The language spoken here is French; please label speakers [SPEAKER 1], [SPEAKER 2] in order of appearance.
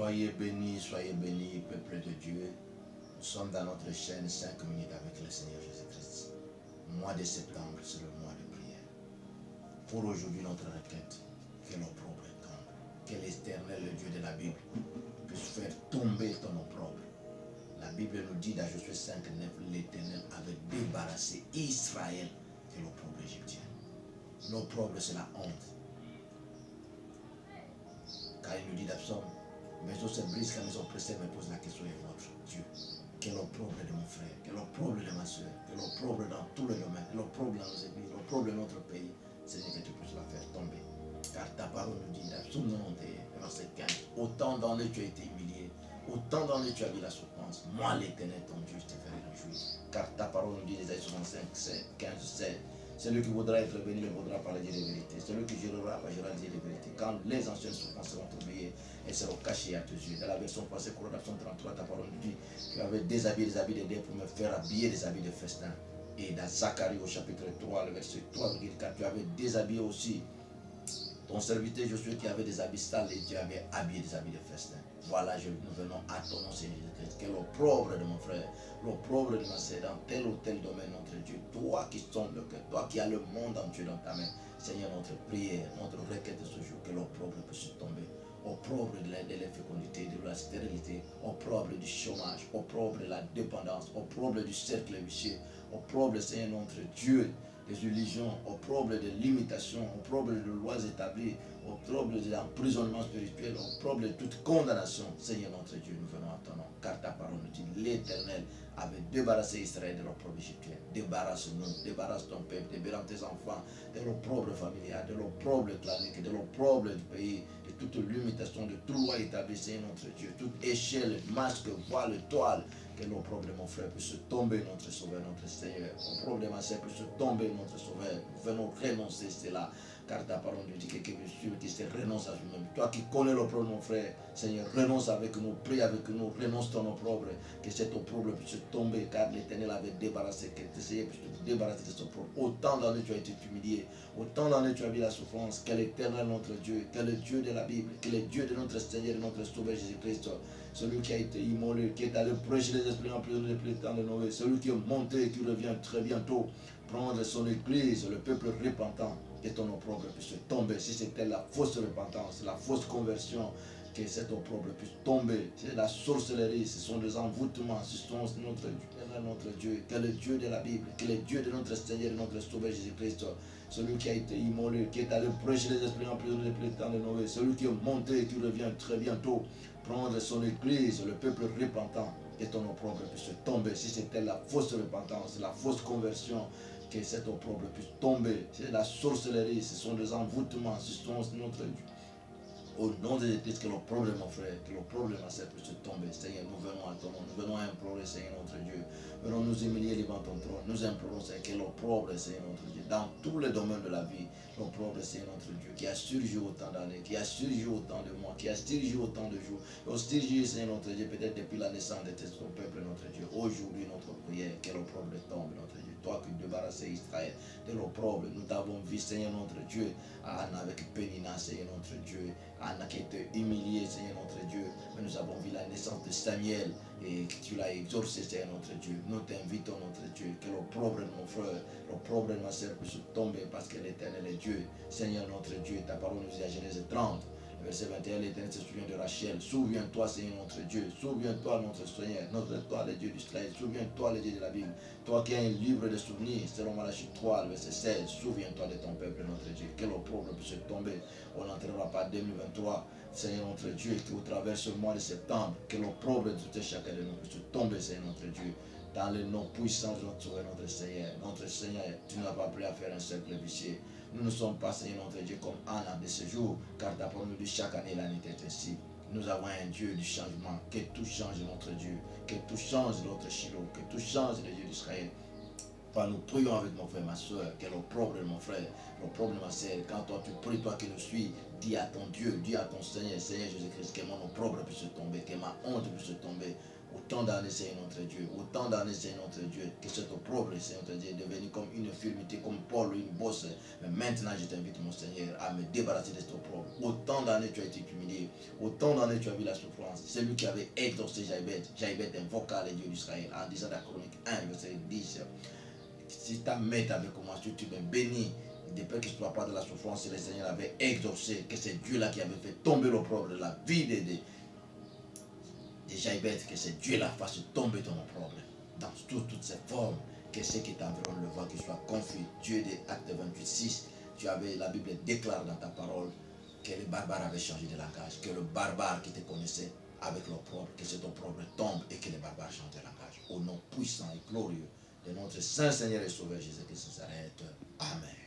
[SPEAKER 1] soyez bénis, peuple de Dieu. Nous sommes dans notre chaîne 5 minutes avec le Seigneur Jésus-Christ. Mois de septembre, c'est le mois de prière. Pour aujourd'hui, notre requête, que l'opprobre tombe. Que l'Éternel, le Dieu de la Bible, puisse faire tomber ton opprobre. La Bible nous dit dans Josué 5, 9, l'Éternel avait débarrassé Israël de l'opprobre égyptien. L'opprobre, c'est la honte. Car il nous dit d'absolument, maison se brise, la maison pressée me pose la question est votre Dieu. Quel opprobre de mon frère, quel opprobre de ma soeur, quel opprobre dans tous les domaines, quel opprobre dans nos églises, l'opprobre de notre pays. Seigneur, que tu puisses la faire tomber. Car ta parole nous dit d'absolument, verset 15, autant dans les tu as été humilié, autant dans les tu as vu la souffrance, moi l'Éternel ton Dieu, je te ferai réjouir. Car ta parole nous dit, Ésaïe 65, 15, 16, celui qui voudra être béni ne voudra pas dire les vérités. Celui qui jurera pas jurera dire les vérités. Quand les anciennes souffrances seront oubliées, elles seront cachées à tes yeux. Dans la version passée, Correction 33, ta parole nous dit, tu avais déshabillé les habits de deuil pour me faire habiller les habits de festin. Et dans Zacharie au chapitre 3, le verset 3, tu avais déshabillé aussi ton serviteur Josué qui avait des habits sales et tu avais habillé des habits de festin. Voilà, nous venons à ton nom, Seigneur Jésus-Christ. Que l'opprobre de mon frère, l'opprobre de ma sœur, dans tel ou tel domaine, notre Dieu, toi qui sondes le cœur, toi qui as le monde entier dans ta main, Seigneur, notre prière, notre requête de ce jour, que l'opprobre puisse tomber. Opprobre de l'infécondité, de la stérilité, opprobre du chômage, opprobre de la dépendance, opprobre du cercle vicieux, opprobre, Seigneur, notre Dieu, des religions, opprobre de limitations, opprobre de lois établies, opprobre de l'emprisonnement spirituel, opprobre de toute condamnation. Seigneur notre Dieu, nous venons à ton nom, car ta parole nous dit, l'Éternel avait débarrassé Israël de l'opprobre égyptien. Débarrasse-nous, débarrasse ton peuple, débarrasse tes enfants, de l'opprobre familial, de l'opprobre clanique, de l'opprobre du pays, de toute limitation, de toute loi établie, Seigneur notre Dieu, toute échelle, masque, voile, toile, que l'opprobre de mon frère puisse tomber, notre sauveur, notre Seigneur. L'opprobre de ma sœur puisse tomber, notre sauveur. Nous venons renoncer cela. Car ta parole nous dit que celui qui se renonce à lui-même. Toi qui connais l'opprobre de mon frère, Seigneur, renonce avec nous, prie avec nous, renonce ton opprobre. Que cet opprobre puisse tomber, car l'Éternel avait débarrassé, que le Seigneur puisse te débarrasser de cet opprobre. Autant dans le tu as été humilié, autant dans le tu as vu la souffrance, que l'Éternel notre Dieu, que le Dieu de la Bible, que le Dieu de notre Seigneur et notre Sauveur Jésus-Christ, celui qui a été immolé, qui est allé prêcher les esprits en prison depuis le temps de Noé, celui qui est monté et qui revient très bientôt prendre son église, le peuple repentant, que ton opprobre puisse tomber. Si c'était la fausse repentance, la fausse conversion, que cet opprobre puisse tomber. C'est la sorcellerie, ce sont des envoûtements, ce sont notre Dieu, que le Dieu de la Bible, que le Dieu de notre Seigneur et notre Sauveur Jésus-Christ, celui qui a été immolé, qui est allé prêcher les esprits en prison depuis le temps de Noé, celui qui est monté et qui revient très bientôt prendre son église, le peuple repentant, que ton opprobre puisse tomber. Si c'était la fausse repentance, la fausse conversion, que cet opprobre puisse tomber. C'est la sorcellerie, ce sont des envoûtements, ce sont notre Dieu. Au nom de Jésus-Christ, que l'opprobre de mon frère, que l'opprobre de ma sœur puisse tomber. Seigneur, nous venons à ton nom, nous venons à implorer, Seigneur notre Dieu. Venons nous humilier devant ton trône. Nous implorons, Seigneur, que l'opprobre, Seigneur notre Dieu, dans tous les domaines de la vie, l'opprobre, Seigneur notre Dieu, qui a surgi autant d'années, qui a surgi autant de mois, qui a surgi autant de jours, qui a surgi, Seigneur notre Dieu, peut-être depuis la naissance de ton peuple, notre Dieu. Aujourd'hui, notre prière, que l'opprobre tombe, notre Dieu. Toi qui débarrassais Israël de l'opprobre, nous t'avons vu, Seigneur notre Dieu, Anna avec Pénina, Seigneur notre Dieu, Anna qui était humiliée, Seigneur notre Dieu, mais nous avons vu la naissance de Samuel et que tu l'as exaucé, Seigneur notre Dieu. Nous t'invitons, notre Dieu, que l'opprobre de mon frère, l'opprobre de ma sœur puisse tomber parce que l'Éternel est Dieu. Seigneur notre Dieu, ta parole nous dit à Genèse 30. Verset 21, l'Éternel se souvient de Rachel. Souviens-toi, Seigneur notre Dieu. Souviens-toi, notre Seigneur, toi, le Dieu d'Israël. Souviens-toi, le Dieu de la Bible. Toi qui as un livre de souvenirs, selon Malachie 3, verset 16. Souviens-toi de ton peuple, notre Dieu. Que l'opprobre puisse tomber. On n'entrera pas 2023. Seigneur notre Dieu, qui au travers ce mois de septembre, que l'opprobre de tout chacun de nous puisse tomber, Seigneur notre Dieu. Dans le nom puissant de notre Sauveur, notre Seigneur. Notre Seigneur, tu n'as pas pris à faire un cercle vicieux. Nous ne sommes pas, Seigneur notre Dieu, comme Anna de ce jour, car ta parole nous dit chaque année l'année est ainsi. Nous avons un Dieu du changement. Que tout change, notre Dieu. Que tout change, notre Shiloh. Que tout change, le Dieu d'Israël. Quand nous prions avec mon frère, ma soeur, que l'opprobre de mon frère, l'opprobre de ma soeur, quand toi tu pries, toi qui nous suis, dis à ton Dieu, dis à ton Seigneur, Seigneur Jésus-Christ, que mon opprobre puisse tomber, que ma honte puisse tomber. Autant d'années, Seigneur notre Dieu, autant d'années, Seigneur notre Dieu, que cet opprobre, Seigneur notre Dieu, est devenu comme une infirmité, comme Paul, une bosse. Mais maintenant je t'invite, mon Seigneur, à me débarrasser de ton problème. Autant d'années tu as été humilié, autant d'années tu as vu la souffrance. Celui qui avait exaucé Jaïbeth invoqua les dieux d'Israël en disant la chronique 1, verset 10. Si ta mère t'avait commencé, tu m'es béni. De peur que ce ne soit pas de la souffrance, le Seigneur avait exaucé, que c'est Dieu là qui avait fait tomber l'opprobre de la vie de Jaïbeth, que c'est Dieu là fasse tomber ton opprobre dans toutes ces formes, que ce qui t'environne le vent, qu'il soit confus. Dieu des Actes 28, 6, la Bible déclare dans ta parole que les barbares avaient changé de langage, que le barbare qui te connaissait avec l'opprobre, que cet opprobre tombe et que les barbares changent de langage. Au nom puissant et glorieux de notre Saint Seigneur et Sauveur Jésus-Christ de Nazareth. Amen.